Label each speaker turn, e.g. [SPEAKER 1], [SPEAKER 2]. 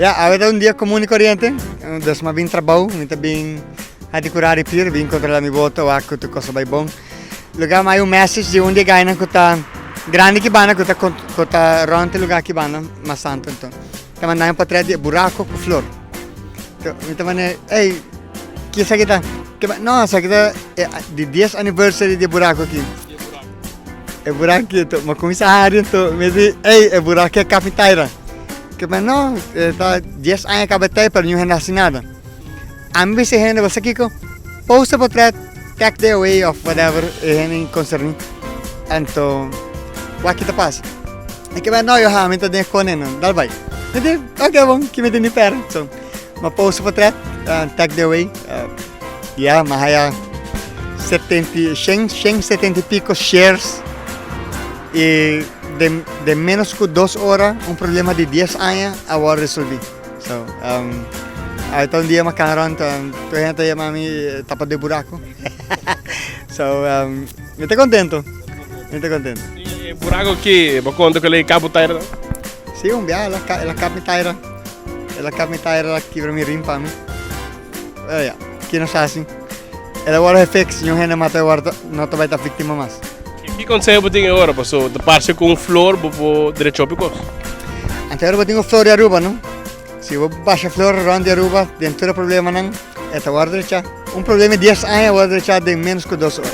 [SPEAKER 1] Avete un dia comune e corriente, dus ma bin trabalho, minta bin Hadicurari pir, bin controlar mi voto, o acco tu cosa vai bom. Lugar mai un message di un dia gaina kota grande que bana kota ronte lugar que bana mas santo então. Tama na patra di buraco com flor. Então, minta mane, ei, que sa kita? Não, sa kita di 10th anniversary di buraco aqui. É buraco itu, mas como hari itu, medi, é buraco é capitaira. Que mas não, tá 10 anos capitaira para não nascer nada. Ambi se hene você kiko, posta portrait, take the away of whatever hene concerning. Então, o que tá passa? É que mas não, eu realmente tenho coneno, dá vai. Medi, ok bom, que me tem pera. So, mas posta portrait, take the away. Mas há 70 e pico shares. E de menos que 2 horas, problema de 10 anos, agora resolvi. So, então um dia macaron, tu gente aí mami tapa de buraco. So, eu estou contento.
[SPEAKER 2] E buraco aqui, por conta que ele cabo taira?
[SPEAKER 1] Sim, ela cabo taira. Ela cabo taira aqui para me rimpa, né? Que não está assim. Ela agora é fix, não é mata agora, não vai estar vítima mais.
[SPEAKER 2] Que conselho você tem agora, pessoal? De parce com flor, vou direto ao pico?
[SPEAKER 1] Antes eu tenho flor de aruba, não? Se eu baixo flor ronde de aruba, dentro do problema não, é agora direto. Problema de 10 anos, agora direto de menos que 2 horas.